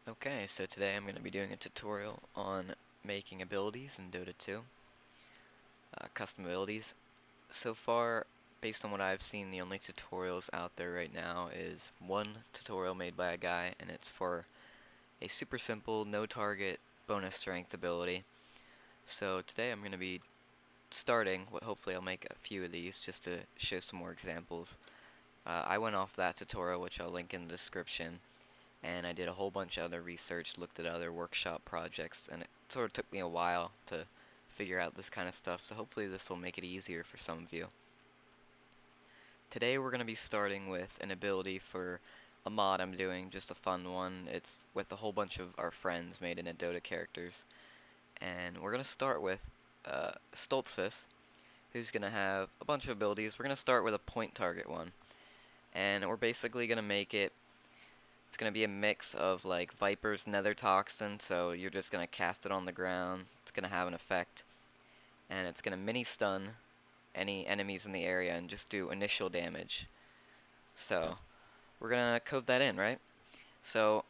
Okay, so today I'm going to be doing a tutorial on making abilities in Dota 2, custom abilities. So far, based on what I've seen, the only tutorials out there right now is one tutorial made by a guy, and it's for a super simple, no target, bonus strength ability. So today I'm going to be starting, hopefully I'll make a few of these just to show some more examples. I went off that tutorial, which I'll link in the description, and I did a whole bunch of other research, looked at other workshop projects, and it sort of took me a while to figure out this kind of stuff, so hopefully this will make it easier for some of you. Today we're going to be starting with an ability for a mod I'm doing, just a fun one. It's with a whole bunch of our friends made into Dota characters, and we're going to start with Stoltzfus, who's going to have a bunch of abilities. We're going to start with a point target one, and we're basically going to make it. It's going to be a mix of like Viper's Nether Toxin, so you're just going to cast it on the ground. It's going to have an effect, and it's going to mini stun any enemies in the area and just do initial damage. So, we're going to code that in, right? So,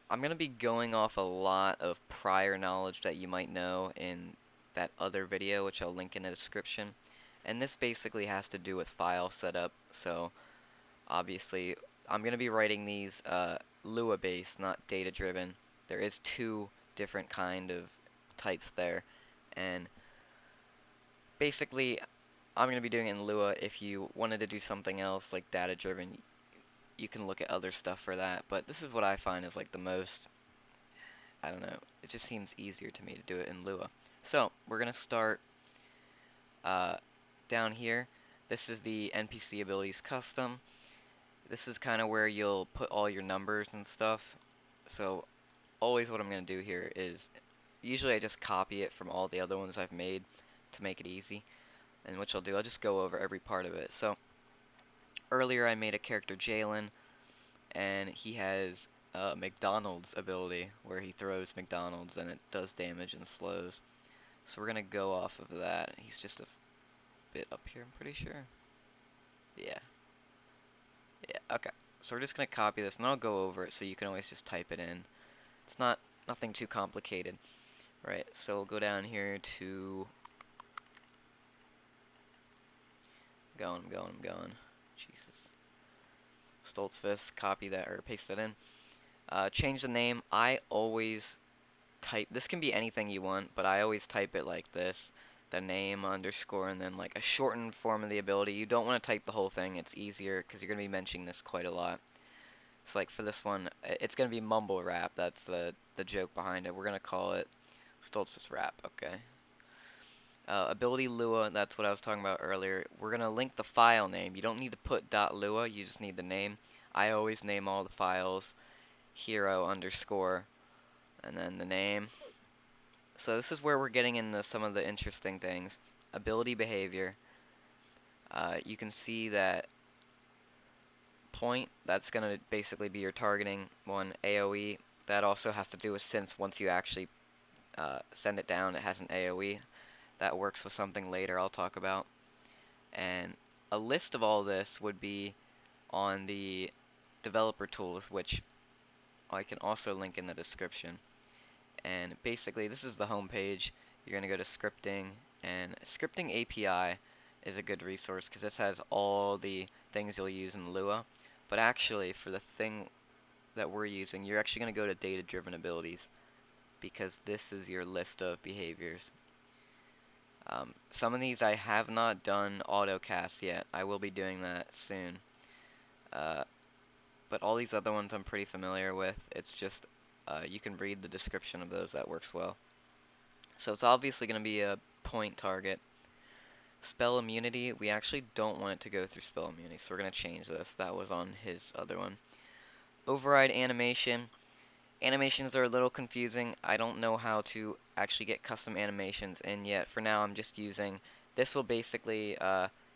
I'm going to be going off a lot of prior knowledge that you might know in that other video, which I'll link in the description. And this basically has to do with file setup, so obviously, I'm going to be writing these Lua based, not data driven. There is two different kind of types there, and basically, I'm going to be doing it in Lua. If you wanted to do something else like data driven, you can look at other stuff for that. But this is what I find is like the most, I don't know, it just seems easier to me to do it in Lua. So we're going to start uh, down here. This is the NPC abilities custom. This is kind of where you'll put all your numbers and stuff. So always what I'm going to do here is, usually I just copy it from all the other ones I've made to make it easy. And what I'll do, I'll just go over every part of it. So earlier I made a character Jalen, and he has a McDonald's ability where he throws McDonald's and it does damage and slows. So we're going to go off of that. He's just a bit up here, I'm pretty sure. Yeah, yeah, okay. So we're just going to copy this, and I'll go over it so you can always just type it in. It's not nothing too complicated. Right, so we'll go down here to I'm going. Jesus. Stoltzfus, copy that or paste that in. Change the name. I always type, this can be anything you want, but I always type it like this. The name underscore and then like a shortened form of the ability. You don't want to type the whole thing. It's easier because you're going to be mentioning this quite a lot. So like for this one, it's going to be mumble rap. That's the joke behind it. We're going to call it Stoltzfus rap. Okay. Ability Lua, that's what I was talking about earlier. We're going to link the file name. You don't need to put .lua, you just need the name. I always name all the files hero underscore and then the name. So this is where we're getting into some of the interesting things. Ability behavior. You can see that point, that's going to basically be your targeting one. AoE, that also has to do with since once you actually send it down, it has an AoE. That works with something later I'll talk about. And a list of all this would be on the developer tools, which I can also link in the description. And basically, this is the home page. You're going to go to scripting, and scripting API is a good resource because this has all the things you'll use in Lua. But actually, for the thing that we're using, you're actually going to go to data-driven abilities because this is your list of behaviors. Some of these I have not done autocast yet. I will be doing that soon. Uh, but all these other ones I'm pretty familiar with. It's just you can read the description of those. That works well. So it's obviously going to be a point target. Spell immunity, we actually don't want it to go through spell immunity, so we're going to change this. That was on his other one. Override animation. Animations are a little confusing. I don't know how to actually get custom animations in yet. For now, I'm just using, this will basically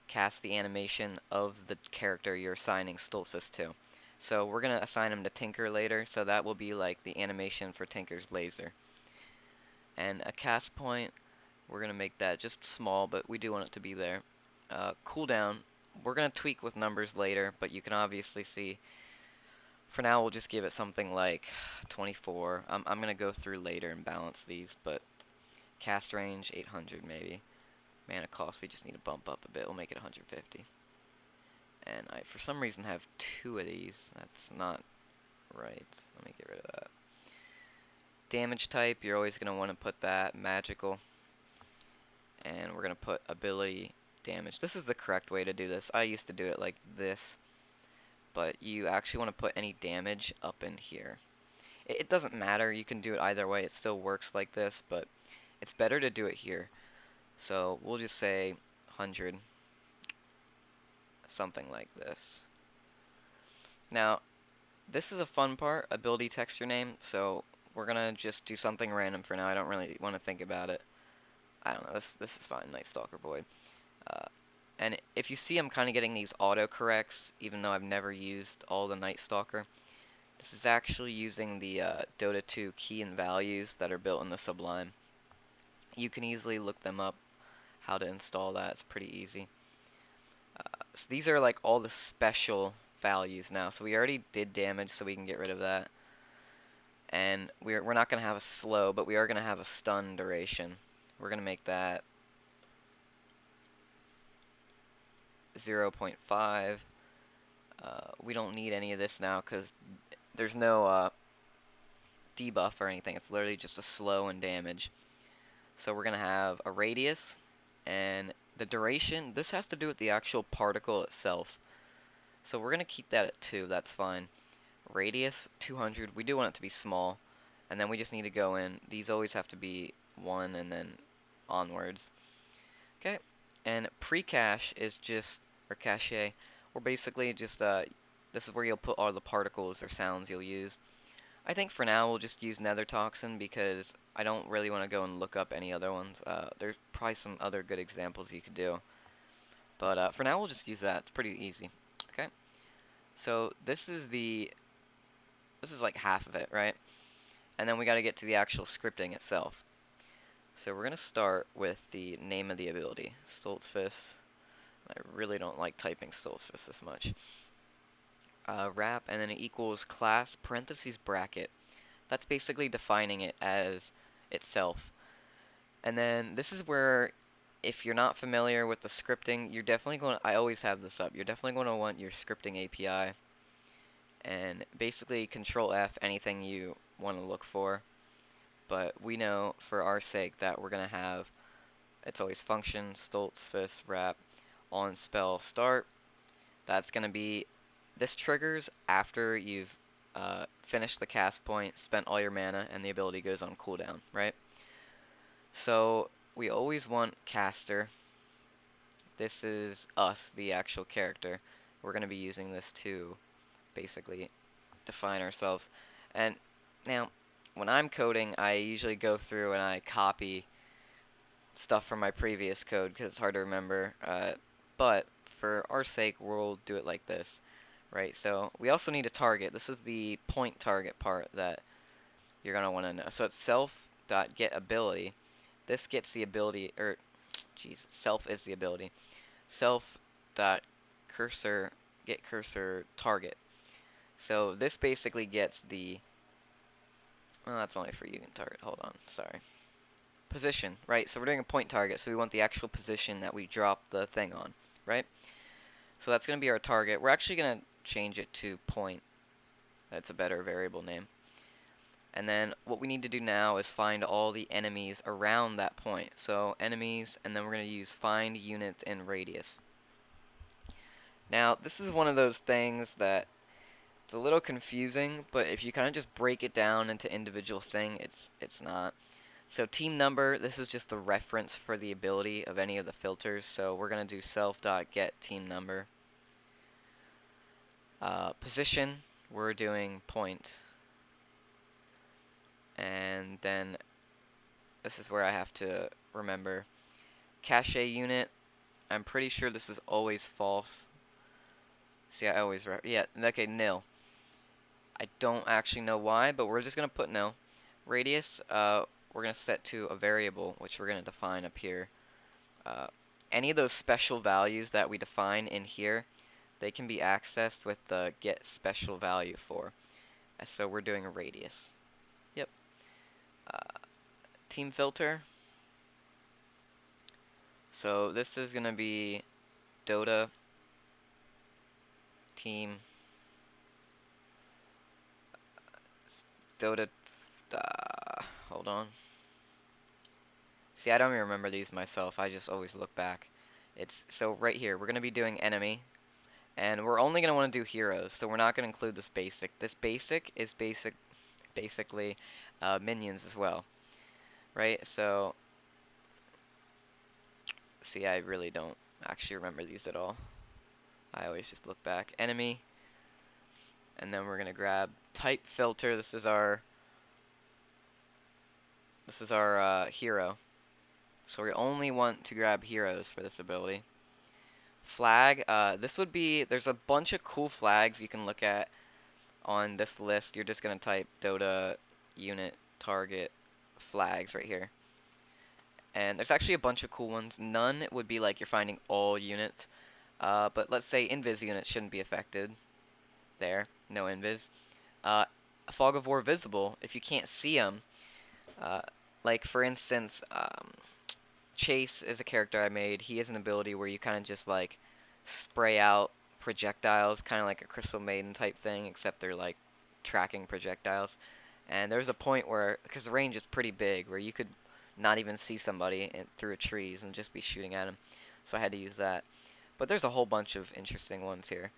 cast the animation of the character you're assigning Stoltzfus to. So we're going to assign him to Tinker later, so that will be like the animation for Tinker's laser. And a cast point, we're going to make that just small, but we do want it to be there. Cooldown, we're going to tweak with numbers later, but you can obviously see For now, we'll just give it something like 24. I'm gonna go through later and balance these, but cast range 800 maybe. Mana cost we just need to bump up a bit. We'll make it 150. And I, for some reason, have two of these. That's not right. Let me get rid of that. Damage type, you're always gonna want to put that magical, and we're gonna put ability damage. This is the correct way to do this. I used to do it like this, but you actually want to put any damage up in here. It doesn't matter, you can do it either way, it still works like this, but it's better to do it here. So we'll just say 100, something like this. Now, this is a fun part, ability texture name, so we're gonna just do something random for now. I don't really want to think about it. I don't know, this is fine, Night Stalker Void. Uh, and if you see I'm kind of getting these autocorrects, even though I've never used all the Night Stalker, this is actually using the Dota 2 key and values that are built in the Sublime. You can easily look them up, how to install that, it's pretty easy. So these are like all the special values now. So we already did damage, so we can get rid of that. And we're not going to have a slow, but we are going to have a stun duration. We're going to make that 0.5. We don't need any of this now because there's no debuff or anything. It's literally just a slow and damage. So we're going to have a radius, and the duration, this has to do with the actual particle itself. So we're going to keep that at 2, that's fine. Radius, 200, we do want it to be small. And then we just need to go in, these always have to be 1 and then onwards. Okay, and pre-cache is just, or cache, or basically just, this is where you'll put all the particles or sounds you'll use. I think for now we'll just use Nether Toxin because I don't really want to go and look up any other ones. There's probably some other good examples you could do. But for now we'll just use that. It's pretty easy. Okay. So this is like half of it, right? And then we got to get to the actual scripting itself. So we're going to start with the name of the ability, Stoltz Fist. I really don't like typing Stoltz Fist this much. Wrap, and then it equals class parentheses bracket. That's basically defining it as itself. And then this is where, if you're not familiar with the scripting, you're definitely going to, I always have this up, you're definitely going to want your scripting API. And basically control F anything you want to look for. But we know for our sake that we're going to have, it's always function, Stoltz Fist wrap, on spell start. That's going to be, this triggers after you've finished the cast point, spent all your mana, and the ability goes on cooldown, right? So we always want caster. This is us, the actual character. We're going to be using this to basically define ourselves. And now, when I'm coding, I usually go through and I copy stuff from my previous code because it's hard to remember. But for our sake, we'll do it like this, right? So we also need a target. This is the point target part that you're gonna want to know. So it's self.getAbility. This gets the ability, or geez, self is the ability. Self.cursor get cursor target. So this basically gets the, well, that's only for you can target. Hold on, sorry. Position, right? So we're doing a point target, so we want the actual position that we drop the thing on, right? So that's going to be our target. We're actually going to change it to point. That's a better variable name. And then what we need to do now is find all the enemies around that point. So enemies, and then we're going to use find units and radius. Now, this is one of those things that it's a little confusing, but if you kind of just break it down into individual thing, it's not. So team number, this is just the reference for the ability of any of the filters. So we're going to do self.get team number. Position, we're doing point. And then this is where I have to remember. Cache unit, I'm pretty sure this is always false. See, I always, yeah, okay, nil. I don't actually know why, but we're just going to put nil. Radius, we're going to set to a variable, which we're going to define up here. Any of those special values that we define in here, they can be accessed with the get special value for. So we're doing a radius. Yep. Uh, team filter. So this is gonna be Dota team Dota. Hold on. See, I don't even remember these myself. I just always look back. It's so right here. We're gonna be doing enemy, and we're only gonna want to do heroes. So we're not gonna include this basic. This basic is basically minions as well, right? So see, I really don't actually remember these at all. I always just look back. Enemy, and then we're gonna grab type filter. This is our hero. So we only want to grab heroes for this ability. Flag, this would be, there's a bunch of cool flags you can look at on this list. You're just gonna type Dota unit target flags right here. And there's actually a bunch of cool ones. None would be like you're finding all units. But let's say invis units shouldn't be affected. There, no invis. Uh, Fog of War visible, if you can't see them. Uh, like for instance, Chase is a character I made. He has an ability where you kind of just like spray out projectiles, kind of like a Crystal Maiden type thing, except they're like tracking projectiles. And there's a point where, because the range is pretty big, where you could not even see somebody through trees and just be shooting at them. So I had to use that. But there's a whole bunch of interesting ones here.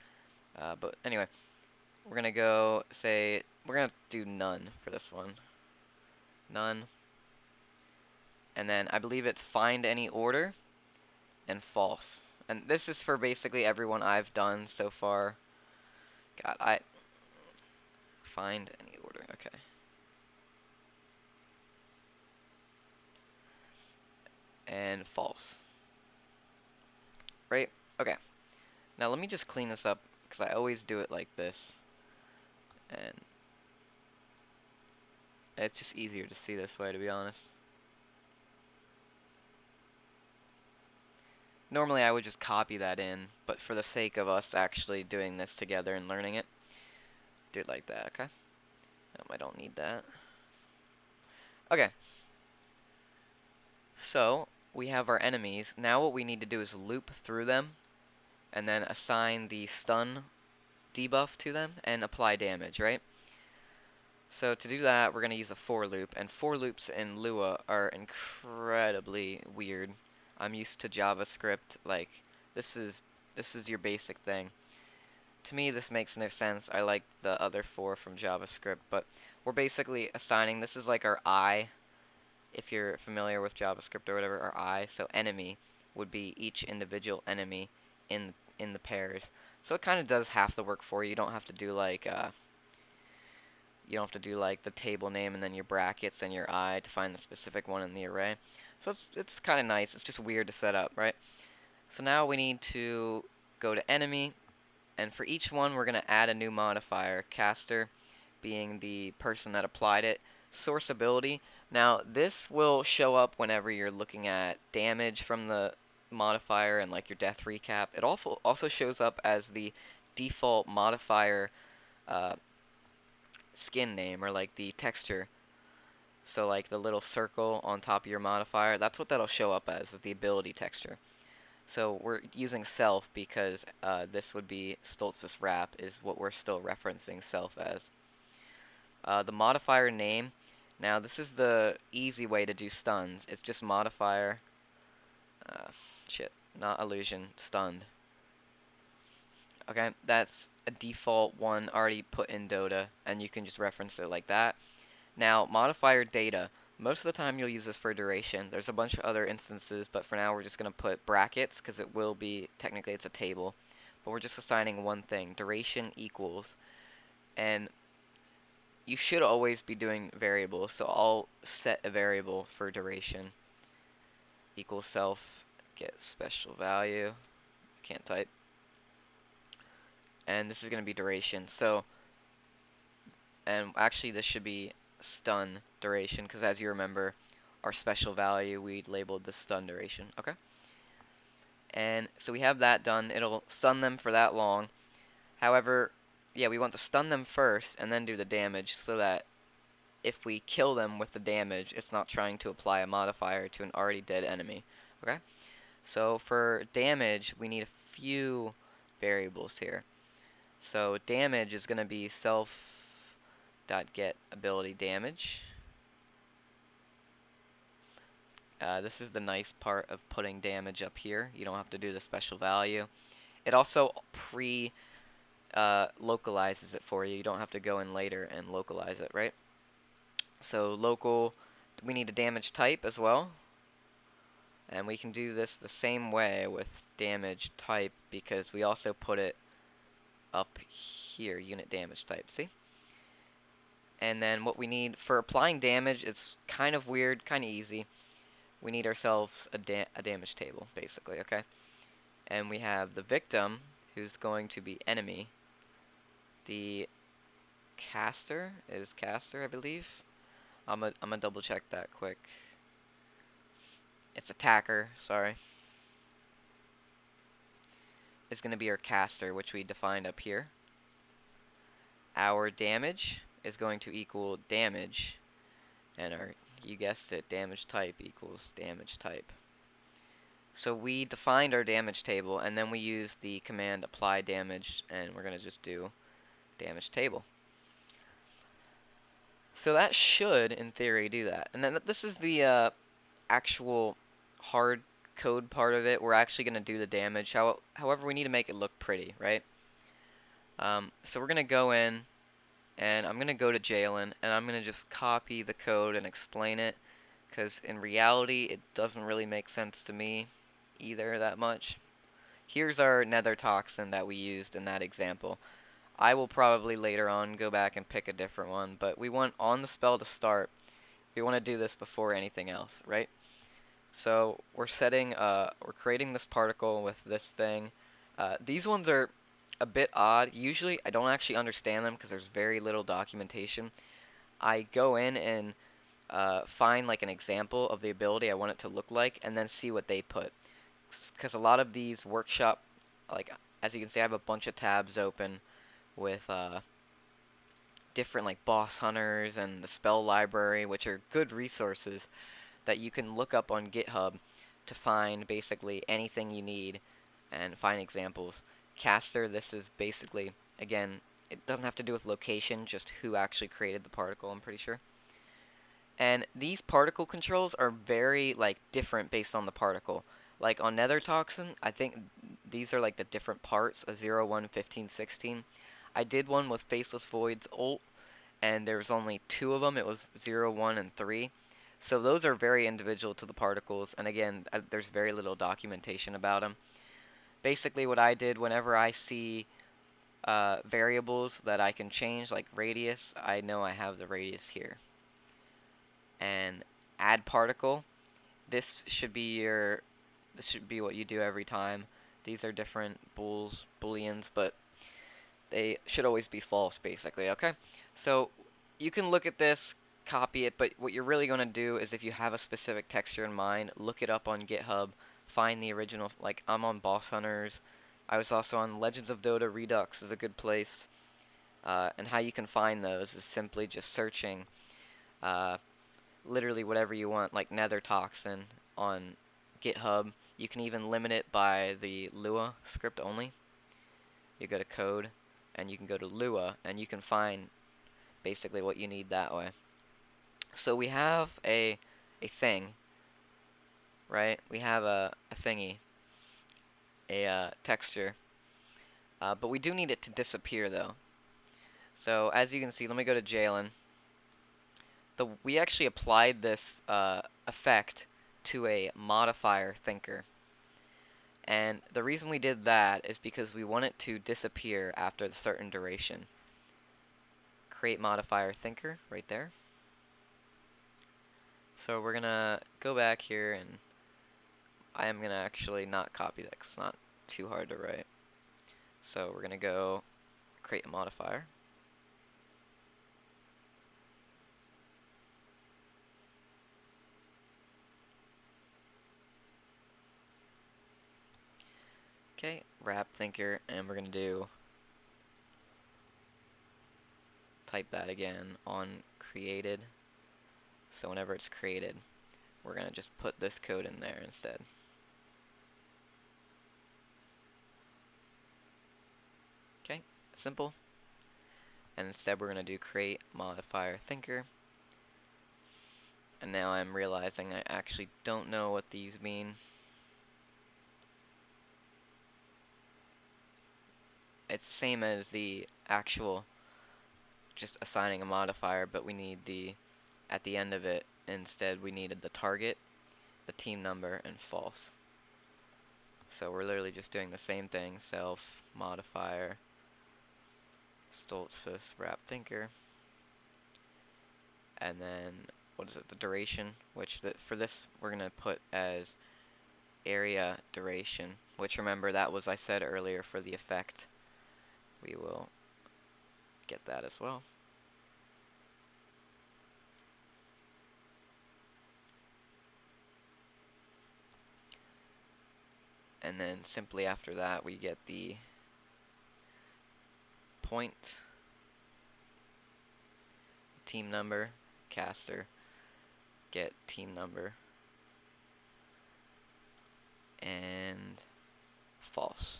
But anyway, we're gonna go say we're gonna do none for this one. None. And then I believe it's find any order and false. And this is for basically everyone I've done so far. God, I find any order. Okay. And false. Right? Okay. Now let me just clean this up because I always do it like this. And it's just easier to see this way, to be honest. Normally I would just copy that in, but for the sake of us actually doing this together and learning it, do it like that, okay? I don't need that. Okay, so we have our enemies. Now what we need to do is loop through them and then assign the stun debuff to them and apply damage, right? So to do that, we're going to use a for loop, and for loops in Lua are incredibly weird. I'm used to JavaScript, like this is your basic thing. To me, this makes no sense. I like the other four from JavaScript, but we're basically assigning, this is like our I, if you're familiar with JavaScript or whatever, our I, so enemy would be each individual enemy in the pairs. So it kind of does half the work for you. You don't have to do like the table name and then your brackets and your I to find the specific one in the array. So it's kind of nice. It's just weird to set up, right? So now we need to go to enemy, and for each one we're going to add a new modifier, caster being the person that applied it. Source ability. Now this will show up whenever you're looking at damage from the modifier and like your death recap. It also shows up as the default modifier uh, skin name, or like the texture. So like the little circle on top of your modifier, that's what that'll show up as, the ability texture. So we're using self because this would be Stoltzfus Wrap is what we're still referencing self as. The modifier name, now this is the easy way to do stuns. It's just modifier, uh, shit, not illusion, stunned. Okay, that's a default one already put in Dota, and you can just reference it like that. Now, modifier data. Most of the time you'll use this for duration. There's a bunch of other instances, but for now we're just going to put brackets because it will be, technically it's a table. But we're just assigning one thing, duration equals. And you should always be doing variables, so I'll set a variable for duration. Equals self, get special value. Can't type. And this is going to be duration. So, and actually this should be stun duration, because as you remember, our special value, we labeled the stun duration. Okay. And so we have that done. It'll stun them for that long. However, yeah, we want to stun them first and then do the damage so that if we kill them with the damage, it's not trying to apply a modifier to an already dead enemy. Okay? So for damage, we need a few variables here. So damage is going to be self.get ability damage. This is the nice part of putting damage up here. You don't have to do the special value. It also localizes it for you. You don't have to go in later and localize it, right? So local, we need a damage type as well. And we can do this the same way with damage type because we also put it up here, unit damage type, see? And then what we need for applying damage, it's kind of weird, kind of easy. We need ourselves a damage table, basically, okay? And we have the victim, who's going to be enemy. The caster is caster, I believe. I'm gonna double check that quick. It's attacker, sorry. Is gonna be our caster, which we defined up here. Our damage is going to equal damage, and our, you guessed it, damage type equals damage type. So we defined our damage table, and then we use the command apply damage, and we're gonna just do damage table. So that should, in theory, do that. And then this is the actual hard code part of it. We're actually going to do the damage. However, we need to make it look pretty, right? So we're going to go in, and I'm going to go to Jalen, and I'm going to just copy the code and explain it, because in reality, it doesn't really make sense to me either that much. Here's our nether toxin that we used in that example. I will probably later on go back and pick a different one, but we want on the spell to start. We want to do this before anything else, right? So we're creating this particle with this thing. These ones are a bit odd. Usually I don't actually understand them because there's very little documentation. I go in and find like an example of the ability I want it to look like and then see what they put. Because a lot of these workshop, like as you can see, I have a bunch of tabs open with different like boss hunters and the spell library, which are good resources that you can look up on GitHub to find basically anything you need and find examples. Caster, this is basically, again, it doesn't have to do with location, just who actually created the particle, I'm pretty sure. And these particle controls are very like different based on the particle. Like on Nether Toxin, I think these are like the different parts, a 0, 1, 15, 16. I did one with Faceless Void's ult, and there was only two of them. It was 0, 1, and 3. So those are very individual to the particles, and again, there's very little documentation about them. Basically, what I did whenever I see variables that I can change, like radius, I know I have the radius here. And add particle, this should be what you do every time. These are different booleans, but they should always be false, basically, okay? So you can look at this, copy it, but what you're really going to do is if you have a specific texture in mind, look it up on GitHub, find the original, like I'm on Boss Hunters, I was also on Legends of Dota. Redux is a good place, and how you can find those is simply just searching uh, literally whatever you want, like Nether Toxin on GitHub. You can even limit it by the Lua script only. You go to code, and you can go to Lua, and you can find basically what you need that way. So we have a thing, right? We have a thingy, a texture, but we do need it to disappear though. So as you can see, let me go to Jalen. We actually applied this effect to a modifier thinker. And the reason we did that is because we want it to disappear after a certain duration. Create modifier thinker right there. So we're gonna go back here, and I am gonna actually not copy that because it's not too hard to write. So we're gonna go create a modifier. Okay, wrap thinker, and we're gonna do type that again on created. So whenever it's created, we're gonna just put this code in there instead. Okay, simple. And instead we're gonna do create modifier thinker. And now I'm realizing I actually don't know what these mean. It's the same as the actual just assigning a modifier, but we need the, at the end of it, instead we needed the target, the team number, and false. So we're literally just doing the same thing, self, modifier, Stoltzfus, wrap thinker, and then, what is it, the duration, which for this we're going to put as area duration, which remember that was I said earlier for the effect. We will get that as well. And then simply after that we get the point, team number, caster, get team number, and false.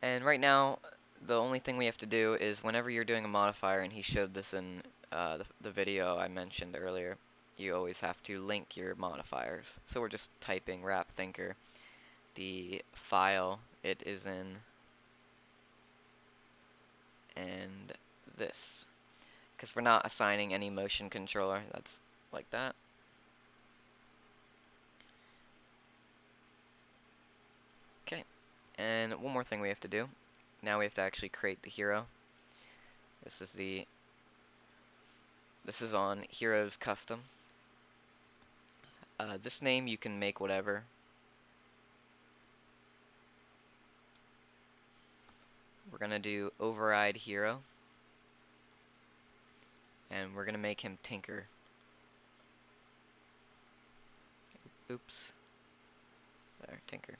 And right now, the only thing we have to do is whenever you're doing a modifier, and he showed this in the video I mentioned earlier, you always have to link your modifiers. So we're just typing wrap thinker. The file it is in, and this. Because we're not assigning any motion controller, that's like that. Okay, and one more thing we have to do. Now we have to actually create the hero. This is on Heroes Custom. This name you can make whatever. We're gonna do override hero, and we're gonna make him Tinker. Oops. There, Tinker.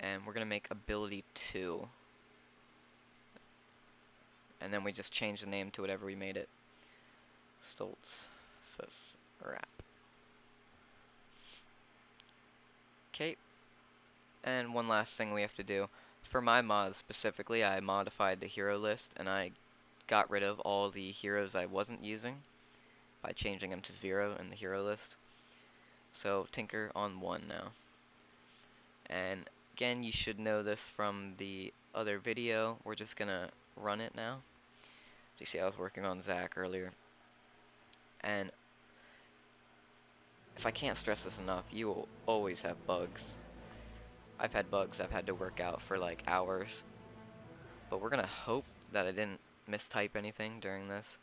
And we're gonna make ability 2. And then we just change the name to whatever we made it. Stoltz, Fuss, Wrap. Okay. And one last thing we have to do. For my mods specifically, I modified the hero list, and I got rid of all the heroes I wasn't using by changing them to 0 in the hero list. So Tinker on 1 now. And again, you should know this from the other video. We're just gonna run it now. So you see I was working on Zach earlier. And if I can't stress this enough, you will always have bugs. I've had bugs I've had to work out for like hours. But we're gonna hope that I didn't mistype anything during this.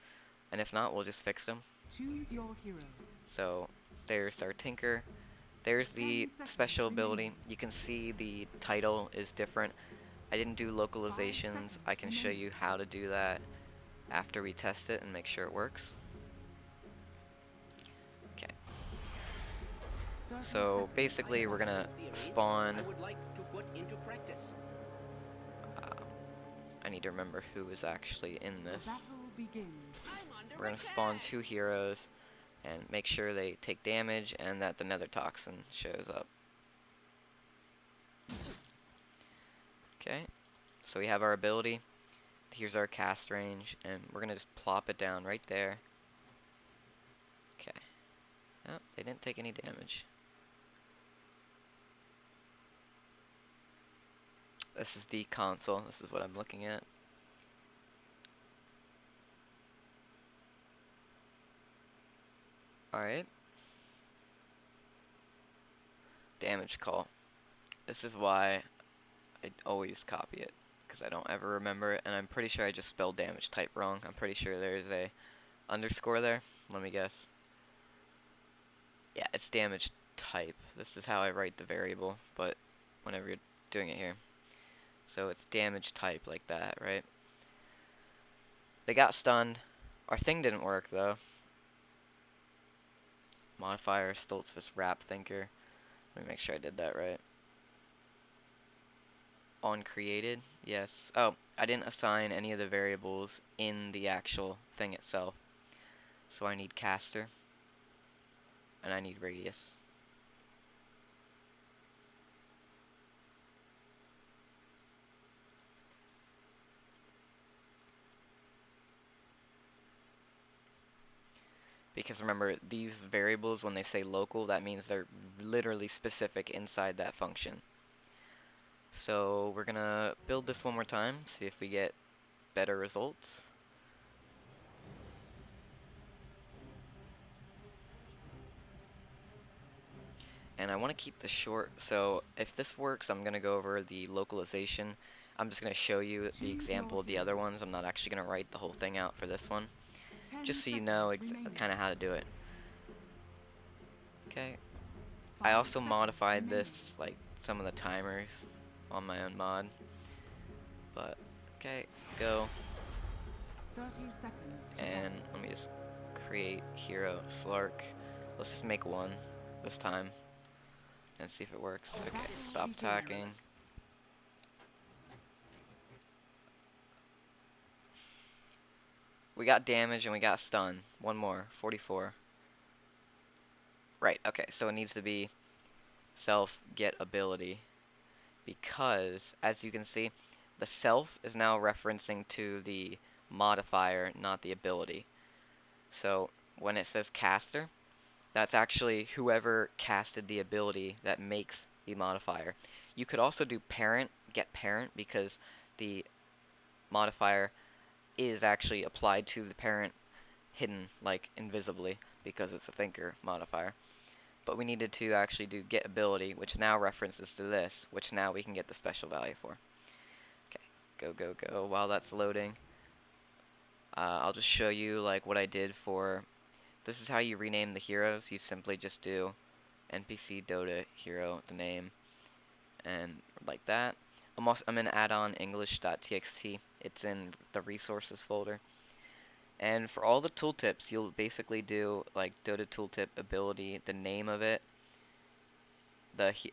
And if not, we'll just fix them. Choose your hero. So there's our Tinker. There's the special ability. You can see the title is different. I didn't do localizations. I can show you how to do that after we test it and make sure it works. Okay. So basically we're gonna spawn. I need to remember who is actually in this. We're gonna spawn 2 heroes and make sure they take damage and that the nether toxin shows up. Okay, so we have our ability. Here's our cast range, and we're gonna just plop it down right there. Okay. Oh, they didn't take any damage. This is the console. This is what I'm looking at. Alright. Damage call. This is why I always copy it, because I don't ever remember it, and I'm pretty sure I just spelled damage type wrong. I'm pretty sure there's a underscore there. Let me guess. Yeah, it's damage type. This is how I write the variable, but whenever you're doing it here. So it's damage type like that, right? They got stunned. Our thing didn't work though. Modifier, Stoltzfus, wrap thinker. Let me make sure I did that right. On created, yes. Oh, I didn't assign any of the variables in the actual thing itself. So I need caster, and I need radius. Because remember, these variables, when they say local, that means they're literally specific inside that function. So we're gonna build this one more time, see if we get better results. And I want to keep this short, so if this works, I'm gonna go over the localization. I'm just gonna show you the Choose your example of the hero. other ones. I'm not actually gonna write the whole thing out for this one, 10 just so you know seconds remaining. kind of how to do it. Okay. I 5 also seconds modified remaining. this, like some of the timers on my own mod. But okay, go. 30 seconds to And battle. let me just create hero Slark. Let's just make one this time and see if it works. Okay, Battle stop attacking. begins. We got damage and we got stun. One more, 44. Right, okay, so it needs to be self get ability because as you can see, the self is now referencing to the modifier, not the ability. So when it says caster, that's actually whoever casted the ability that makes the modifier. You could also do parent, get parent, because the modifier is actually applied to the parent hidden, like invisibly, because it's a thinker modifier. But we needed to actually do get ability, which now references to this, which now we can get the special value for. Okay, go, go, go. While that's loading, I'll just show you like what I did for. This is how you rename the heroes. You simply just do NPC Dota hero, the name, and like that. I'm gonna add on English.txt. It's in the resources folder. And for all the tooltips, you'll basically do like Dota tooltip ability, the name of it,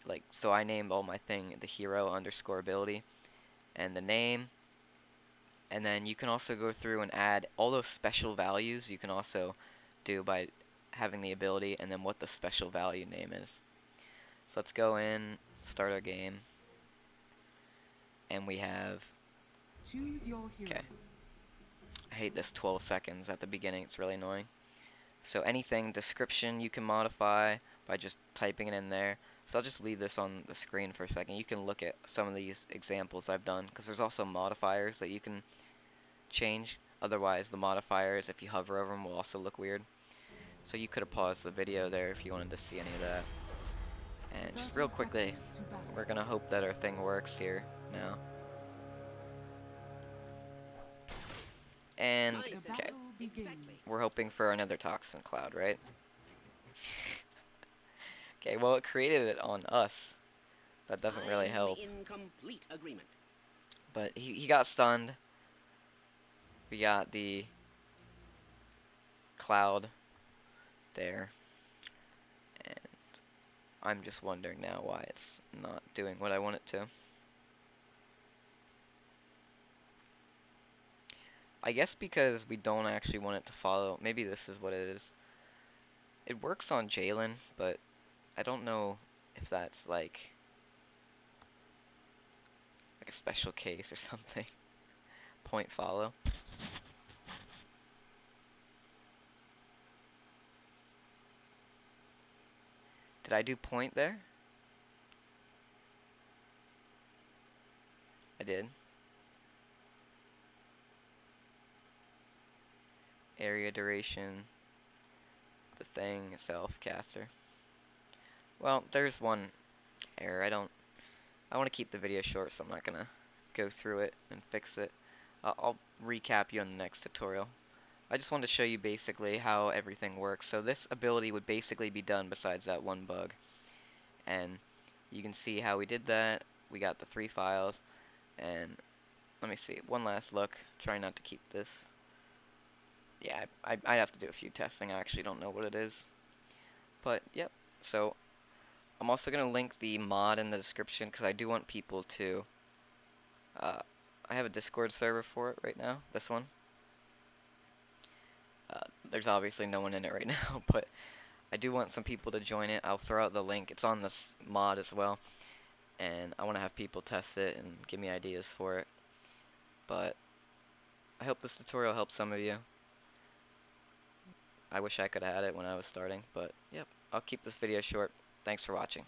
like so I named all my thing the hero underscore ability and the name, and then you can also go through and add all those special values. You can also do by having the ability and then what the special value name is. So let's go in, start our game, and we have, Choose your hero. okay, I hate this 12 seconds at the beginning, it's really annoying. So anything, description you can modify by just typing it in there. So I'll just leave this on the screen for a second. You can look at some of these examples I've done, because there's also modifiers that you can change. Otherwise, the modifiers, if you hover over them, will also look weird. So you could have paused the video there if you wanted to see any of that. And just 30 real quickly, seconds to battle. we're gonna hope that our thing works here now. And, The okay, battle begins. we're hoping for another toxin cloud, right? Okay, well, it created it on us. That doesn't really I'm help. in complete agreement. But he got stunned. We got the cloud there. And I'm just wondering now why it's not doing what I want it to. I guess because we don't actually want it to follow. Maybe this is what it is. It works on Jalen, but I don't know if that's like a special case or something. Point follow. Did I do point there? I did. Area duration, the thing itself, caster. Well, there's one error. I want to keep the video short, so I'm not gonna go through it and fix it. I'll recap you on the next tutorial. I just wanted to show you basically how everything works. So this ability would basically be done besides that one bug. And you can see how we did that. We got the 3 files. And let me see, one last look. Try not to keep this. Yeah, I have to do a few testing. I actually don't know what it is. But, yep. So I'm also gonna link the mod in the description because I do want people to. Uh, I have a Discord server for it right now. This one. There's obviously no one in it right now, but I do want some people to join it. I'll throw out the link. It's on this mod as well, and I want to have people test it and give me ideas for it. But I hope this tutorial helps some of you. I wish I could have had it when I was starting, but yep. I'll keep this video short. Thanks for watching.